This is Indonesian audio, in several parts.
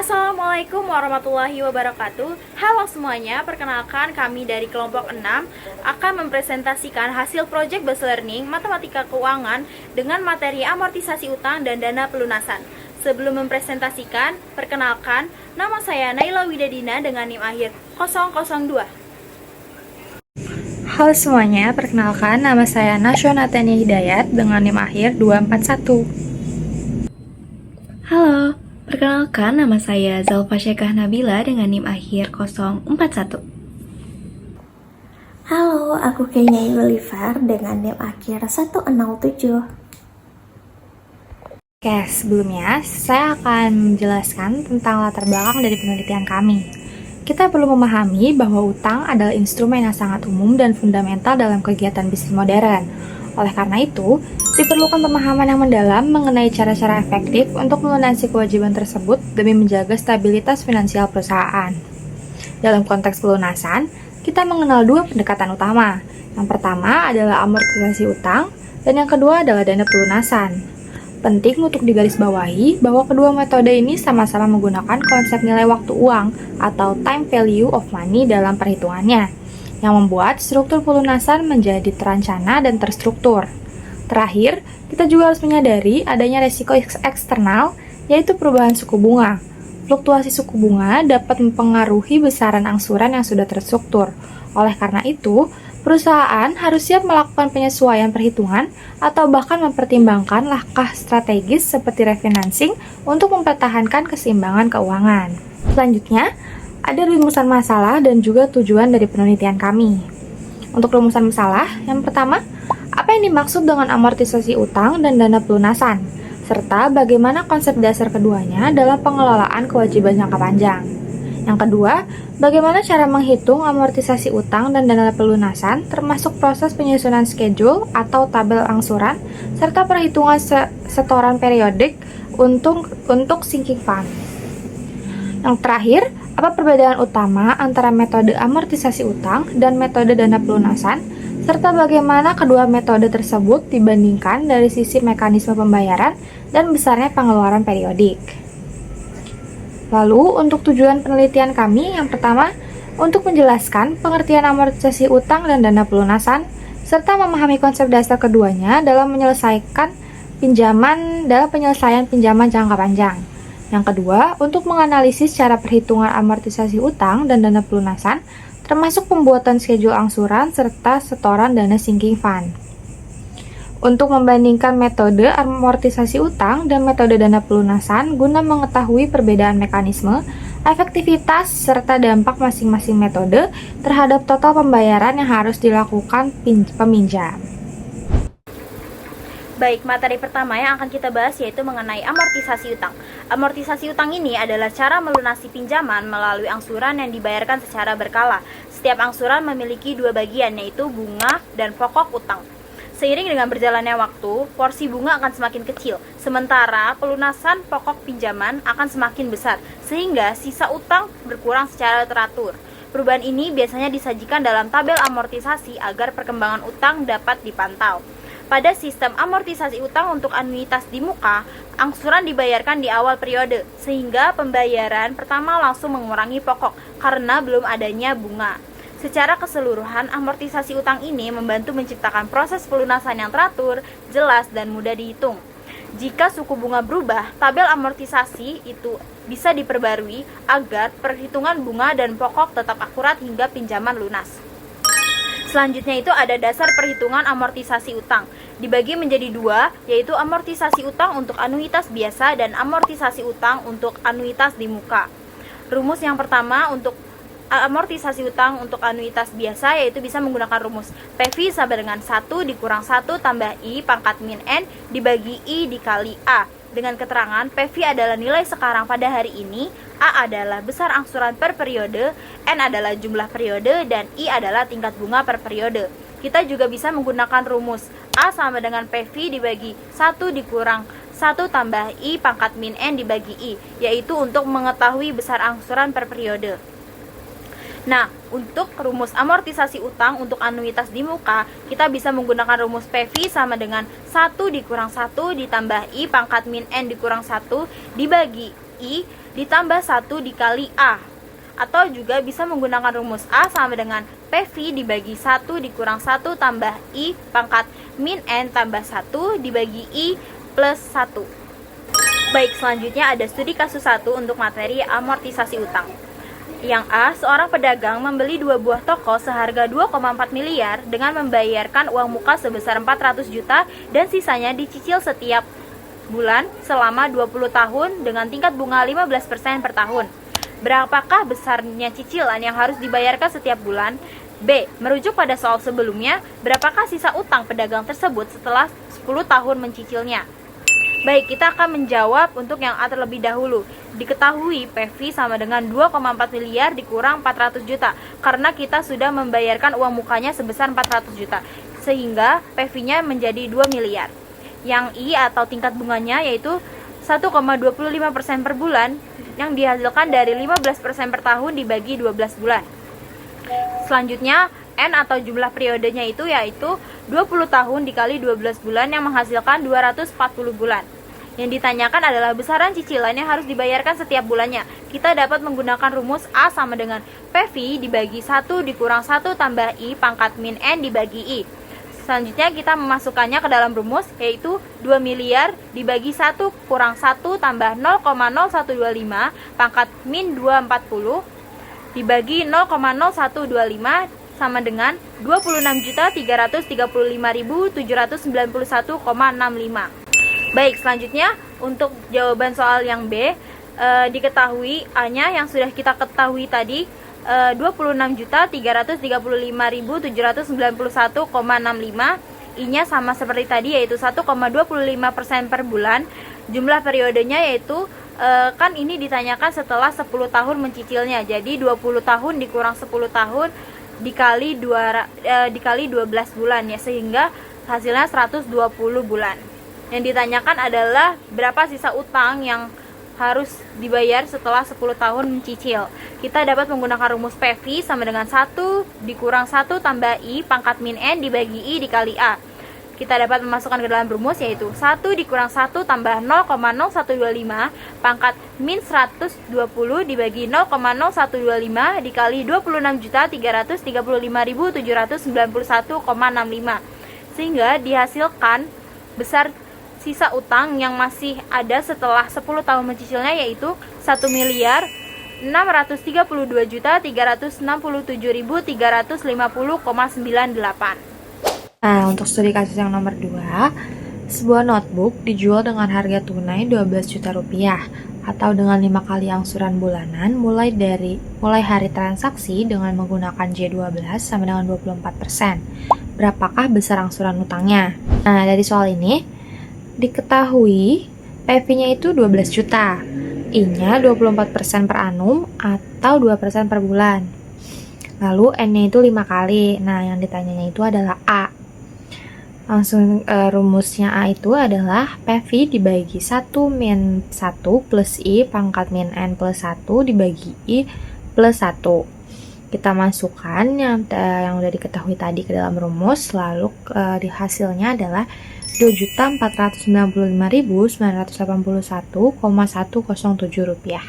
Assalamualaikum warahmatullahi wabarakatuh. Halo semuanya, perkenalkan kami dari kelompok 6 akan mempresentasikan hasil project based learning matematika keuangan dengan materi amortisasi utang dan dana pelunasan. Sebelum mempresentasikan, perkenalkan, nama saya Naila Widadina dengan NIM akhir 002. Halo semuanya, perkenalkan nama saya Nasyona Tania Hidayat dengan NIM akhir 241. Halo, perkenalkan nama saya Zalfa Syekah Nabila dengan NIM akhir 041. Halo, aku Kenya Iwelifar dengan NIM akhir 107. Oke, sebelumnya saya akan menjelaskan tentang latar belakang dari penelitian kami. Kita perlu memahami bahwa utang adalah instrumen yang sangat umum dan fundamental dalam kegiatan bisnis modern. Oleh karena itu, diperlukan pemahaman yang mendalam mengenai cara-cara efektif untuk melunasi kewajiban tersebut demi menjaga stabilitas finansial perusahaan. Dalam konteks pelunasan, kita mengenal dua pendekatan utama. Yang pertama adalah amortisasi utang, dan yang kedua adalah dana pelunasan. Penting untuk digarisbawahi bahwa kedua metode ini sama-sama menggunakan konsep nilai waktu uang atau time value of money dalam perhitungannya, yang membuat struktur pelunasan menjadi terancana dan terstruktur. Terakhir, kita juga harus menyadari adanya resiko eksternal, yaitu perubahan suku bunga. Fluktuasi suku bunga dapat mempengaruhi besaran angsuran yang sudah terstruktur. Oleh karena itu, perusahaan harus siap melakukan penyesuaian perhitungan atau bahkan mempertimbangkan langkah strategis seperti refinancing untuk mempertahankan keseimbangan keuangan. Selanjutnya, ada rumusan masalah dan juga tujuan dari penelitian kami. Untuk rumusan masalah, yang pertama, apa yang dimaksud dengan amortisasi utang dan dana pelunasan, serta bagaimana konsep dasar keduanya dalam pengelolaan kewajiban jangka panjang. Yang kedua, bagaimana cara menghitung amortisasi utang dan dana pelunasan, termasuk proses penyusunan schedule atau tabel angsuran, serta perhitungan setoran periodik untuk sinking fund. Yang terakhir, apa perbedaan utama antara metode amortisasi utang dan metode dana pelunasan, serta bagaimana kedua metode tersebut dibandingkan dari sisi mekanisme pembayaran dan besarnya pengeluaran periodik. Lalu, untuk tujuan penelitian kami, yang pertama, untuk menjelaskan pengertian amortisasi utang dan dana pelunasan, serta memahami konsep dasar keduanya dalam penyelesaian pinjaman jangka panjang. Yang kedua, untuk menganalisis cara perhitungan amortisasi utang dan dana pelunasan, termasuk pembuatan schedule angsuran serta setoran dana sinking fund. Untuk membandingkan metode amortisasi utang dan metode dana pelunasan guna mengetahui perbedaan mekanisme, efektivitas, serta dampak masing-masing metode terhadap total pembayaran yang harus dilakukan peminjam. Baik, materi pertama yang akan kita bahas yaitu mengenai amortisasi utang. Amortisasi utang ini adalah cara melunasi pinjaman melalui angsuran yang dibayarkan secara berkala. Setiap angsuran memiliki dua bagian, yaitu bunga dan pokok utang. Seiring dengan berjalannya waktu, porsi bunga akan semakin kecil, sementara pelunasan pokok pinjaman akan semakin besar, sehingga sisa utang berkurang secara teratur. Perubahan ini biasanya disajikan dalam tabel amortisasi agar perkembangan utang dapat dipantau. Pada sistem amortisasi utang untuk anuitas di muka, angsuran dibayarkan di awal periode, sehingga pembayaran pertama langsung mengurangi pokok karena belum adanya bunga. Secara keseluruhan, amortisasi utang ini membantu menciptakan proses pelunasan yang teratur, jelas, dan mudah dihitung. Jika suku bunga berubah, tabel amortisasi itu bisa diperbarui agar perhitungan bunga dan pokok tetap akurat hingga pinjaman lunas. Selanjutnya itu ada dasar perhitungan amortisasi utang. Dibagi menjadi dua, yaitu amortisasi utang untuk anuitas biasa dan amortisasi utang untuk anuitas di muka. Rumus yang pertama untuk amortisasi utang untuk anuitas biasa yaitu bisa menggunakan rumus PV sama dengan 1 dikurang 1 tambah I pangkat min N dibagi I dikali A. Dengan keterangan PV adalah nilai sekarang pada hari ini, A adalah besar angsuran per periode, N adalah jumlah periode, dan I adalah tingkat bunga per periode. Kita juga bisa menggunakan rumus A sama dengan PV dibagi 1 dikurang 1 tambah I pangkat min N dibagi I, yaitu untuk mengetahui besar angsuran per periode. Nah, untuk rumus amortisasi utang untuk anuitas di muka, kita bisa menggunakan rumus PV sama dengan 1 dikurang 1 ditambah I pangkat min N dikurang 1 dibagi I ditambah 1 dikali A. Atau juga bisa menggunakan rumus A sama dengan PV dibagi 1 dikurang 1 tambah I pangkat min N tambah 1 dibagi I plus 1. Baik, selanjutnya ada studi kasus 1 untuk materi amortisasi utang. Yang A, seorang pedagang membeli 2 buah toko seharga 2,4 miliar dengan membayarkan uang muka sebesar 400 juta dan sisanya dicicil setiap bulan selama 20 tahun dengan tingkat bunga 15% per tahun. Berapakah besarnya cicilan yang harus dibayarkan setiap bulan? B, merujuk pada soal sebelumnya, berapakah sisa utang pedagang tersebut setelah 10 tahun mencicilnya? Baik, kita akan menjawab untuk yang A terlebih dahulu. Diketahui PV sama dengan 2,4 miliar dikurang 400 juta karena kita sudah membayarkan uang mukanya sebesar 400 juta sehingga PV-nya menjadi 2 miliar. Yang I atau tingkat bunganya yaitu 1,25% per bulan yang dihasilkan dari 15% per tahun dibagi 12 bulan. Selanjutnya N atau jumlah periodenya itu yaitu 20 tahun dikali 12 bulan yang menghasilkan 240 bulan. Yang ditanyakan adalah besaran cicilan yang harus dibayarkan setiap bulannya. Kita dapat menggunakan rumus A sama dengan PV dibagi 1 dikurang 1 tambah I pangkat min N dibagi I. Selanjutnya kita memasukkannya ke dalam rumus yaitu 2 miliar dibagi 1 kurang 1 tambah 0,0125 pangkat min 240 dibagi 0,0125 sama dengan 26.335.791,65. Baik, selanjutnya untuk jawaban soal yang B, diketahui A-nya yang sudah kita ketahui tadi 26.335.791,65. I-nya sama seperti tadi yaitu 1,25% per bulan. Jumlah periodenya yaitu kan ini ditanyakan setelah 10 tahun mencicilnya. Jadi 20 tahun dikurang 10 tahun dikali 12 bulan ya, sehingga hasilnya 120 bulan. Yang ditanyakan adalah berapa sisa utang yang harus dibayar setelah 10 tahun mencicil. Kita dapat menggunakan rumus PV sama dengan 1 dikurang 1 tambah I pangkat min N dibagi I dikali A. Kita dapat memasukkan ke dalam rumus yaitu 1 dikurang 1 tambah 0,0125 pangkat min 120 dibagi 0,0125 dikali 26.335.791,65. Sehingga dihasilkan besar sisa utang yang masih ada setelah 10 tahun mencicilnya yaitu 1.632.367.350,98. Nah, untuk studi kasus yang nomor 2, sebuah notebook dijual dengan harga tunai 12 juta rupiah atau dengan 5 kali angsuran bulanan mulai hari transaksi dengan menggunakan J12 sama dengan 24%. Berapakah besar angsuran utangnya? Nah, dari soal ini diketahui PV-nya itu 12 juta, I-nya 24% per annum atau 2% per bulan. Lalu N-nya itu 5 kali. Nah, yang ditanyanya itu adalah A. Langsung rumusnya A itu adalah PV dibagi 1 min 1 plus I pangkat min N plus 1 dibagi I plus 1. Kita masukkan yang udah diketahui tadi ke dalam rumus, lalu hasilnya adalah 2.495.981,107 rupiah.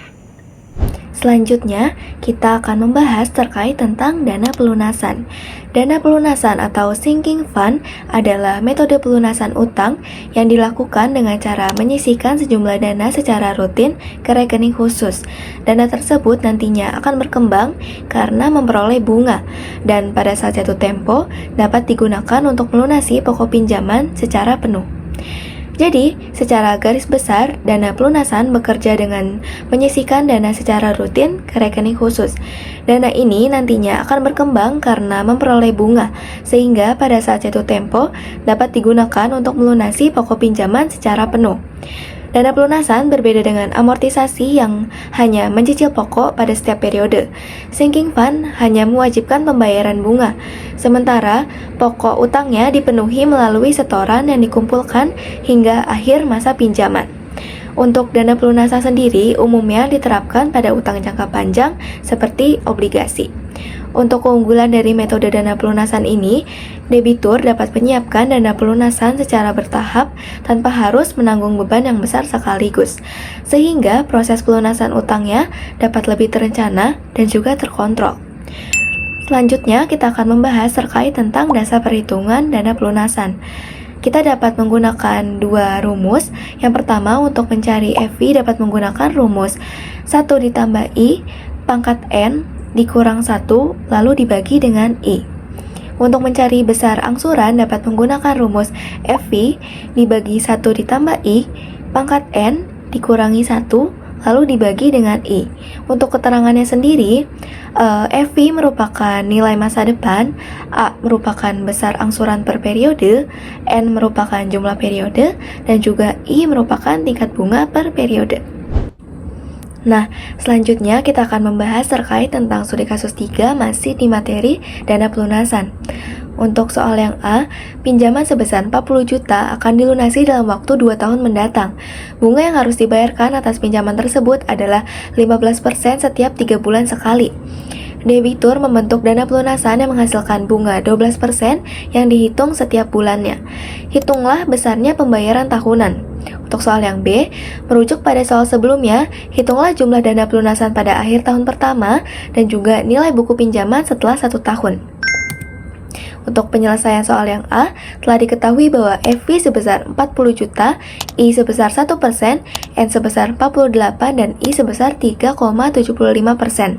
Selanjutnya, kita akan membahas terkait tentang dana pelunasan. Dana pelunasan atau sinking fund adalah metode pelunasan utang yang dilakukan dengan cara menyisihkan sejumlah dana secara rutin ke rekening khusus. Dana tersebut nantinya akan berkembang karena memperoleh bunga dan pada saat jatuh tempo dapat digunakan untuk melunasi pokok pinjaman secara penuh. Jadi, secara garis besar, dana pelunasan bekerja dengan menyisihkan dana secara rutin ke rekening khusus. Dana ini nantinya akan berkembang karena memperoleh bunga, sehingga pada saat jatuh tempo dapat digunakan untuk melunasi pokok pinjaman secara penuh. Dana pelunasan berbeda dengan amortisasi yang hanya mencicil pokok pada setiap periode. Sinking fund hanya mewajibkan pembayaran bunga, sementara pokok utangnya dipenuhi melalui setoran yang dikumpulkan hingga akhir masa pinjaman. Untuk dana pelunasan sendiri umumnya diterapkan pada utang jangka panjang seperti obligasi. Untuk keunggulan dari metode dana pelunasan ini, debitur dapat menyiapkan dana pelunasan secara bertahap tanpa harus menanggung beban yang besar sekaligus, sehingga proses pelunasan utangnya dapat lebih terencana dan juga terkontrol. Selanjutnya, kita akan membahas terkait tentang dasar perhitungan dana pelunasan. Kita dapat menggunakan dua rumus. Yang pertama, untuk mencari FI dapat menggunakan rumus 1 ditambah I pangkat N dikurang 1 lalu dibagi dengan I. Untuk mencari besar angsuran dapat menggunakan rumus FI dibagi 1 ditambah I pangkat N dikurangi 1 lalu dibagi dengan I. Untuk keterangannya sendiri, FI merupakan nilai masa depan, A merupakan besar angsuran per periode, N merupakan jumlah periode, dan juga I merupakan tingkat bunga per periode. Nah, selanjutnya kita akan membahas terkait tentang studi kasus 3 masih di materi dana pelunasan. Untuk soal yang A, pinjaman sebesar 40 juta akan dilunasi dalam waktu 2 tahun mendatang. Bunga yang harus dibayarkan atas pinjaman tersebut adalah 15% setiap 3 bulan sekali. Debitur membentuk dana pelunasan yang menghasilkan bunga 12% yang dihitung setiap bulannya. Hitunglah besarnya pembayaran tahunan. Untuk soal yang B, merujuk pada soal sebelumnya, hitunglah jumlah dana pelunasan pada akhir tahun pertama dan juga nilai buku pinjaman setelah 1 tahun. Untuk penyelesaian soal yang A, telah diketahui bahwa FI sebesar 40 juta, I sebesar 1%, N sebesar 48, dan I sebesar 3,75%.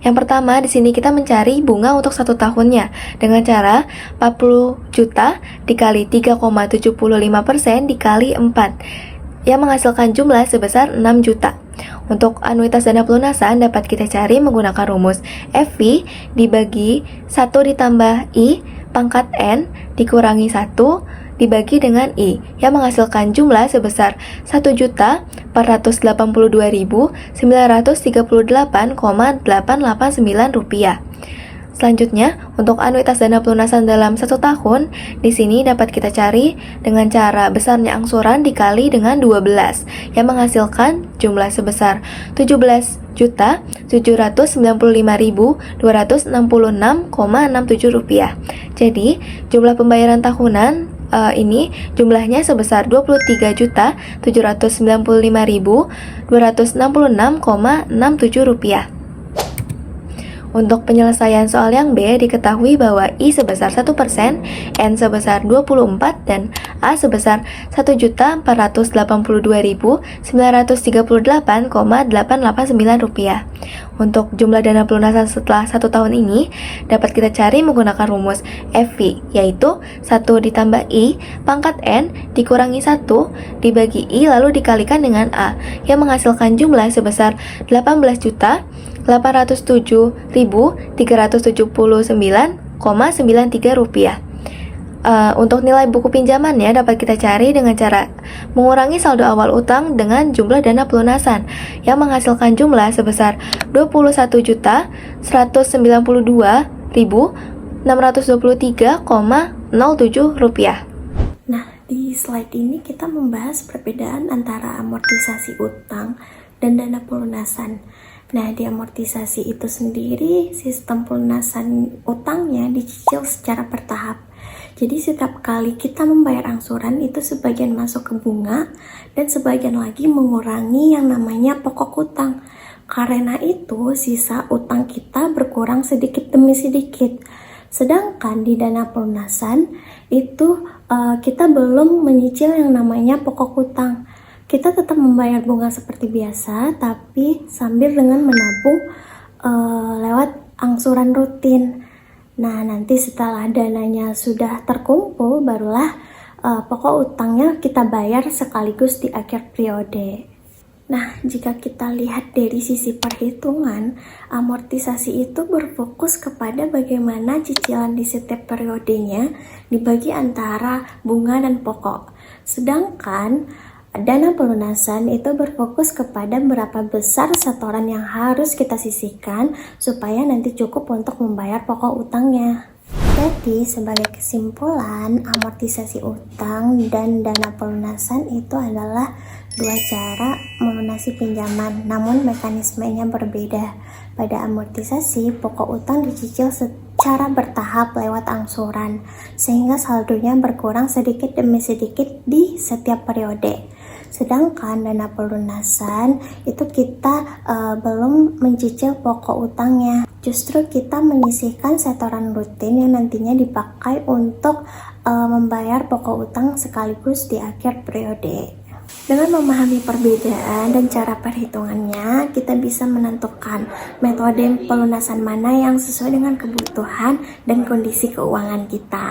Yang pertama, di sini kita mencari bunga untuk 1 tahunnya dengan cara 40 juta dikali 3,75% dikali 4 yang menghasilkan jumlah sebesar 6 juta. Untuk anuitas dana pelunasan dapat kita cari menggunakan rumus FI dibagi 1 ditambah I pangkat N dikurangi 1 dibagi dengan I yang menghasilkan jumlah sebesar 1.482.938,889 rupiah. Selanjutnya, untuk anuitas dana pelunasan dalam 1 tahun, di sini dapat kita cari dengan cara besarnya angsuran dikali dengan 12 yang menghasilkan jumlah sebesar 17.795.266,67 rupiah. Jadi, jumlah pembayaran tahunan ini jumlahnya sebesar 23.795.266,67 rupiah. Untuk penyelesaian soal yang B, diketahui bahwa I sebesar 1%, N sebesar 24, dan A sebesar 1.482.938,889 rupiah. Untuk jumlah dana pelunasan setelah 1 tahun ini, dapat kita cari menggunakan rumus FI, yaitu 1 ditambah I pangkat N dikurangi 1 dibagi I lalu dikalikan dengan A, yang menghasilkan jumlah sebesar 18.807.379,93 rupiah. Untuk nilai buku pinjamannya dapat kita cari dengan cara mengurangi saldo awal utang dengan jumlah dana pelunasan yang menghasilkan jumlah sebesar 21.192.623,07 rupiah. Nah, di slide ini kita membahas perbedaan antara amortisasi utang dan dana pelunasan. Nah, di amortisasi itu sendiri, sistem pelunasan utangnya dicicil secara bertahap. Jadi setiap kali kita membayar angsuran itu sebagian masuk ke bunga dan sebagian lagi mengurangi yang namanya pokok utang. Karena itu sisa utang kita berkurang sedikit demi sedikit. Sedangkan di dana pelunasan itu kita belum menyicil yang namanya pokok utang. Kita tetap membayar bunga seperti biasa, tapi sambil dengan menabung lewat angsuran rutin. Nah, nanti setelah dananya sudah terkumpul, barulah pokok utangnya kita bayar sekaligus di akhir periode. Nah, jika kita lihat dari sisi perhitungan, amortisasi itu berfokus kepada bagaimana cicilan di setiap periodenya dibagi antara bunga dan pokok. Sedangkan dana pelunasan itu berfokus kepada berapa besar setoran yang harus kita sisihkan supaya nanti cukup untuk membayar pokok utangnya. Jadi, sebagai kesimpulan, amortisasi utang dan dana pelunasan itu adalah dua cara melunasi pinjaman, namun mekanismenya berbeda. Pada amortisasi, pokok utang dicicil secara bertahap lewat angsuran, sehingga saldonya berkurang sedikit demi sedikit di setiap periode. Sedangkan dana pelunasan itu kita belum mencicil pokok utangnya. Justru kita menyisihkan setoran rutin yang nantinya dipakai untuk membayar pokok utang sekaligus di akhir periode. Dengan memahami perbedaan dan cara perhitungannya, kita bisa menentukan metode pelunasan mana yang sesuai dengan kebutuhan dan kondisi keuangan kita.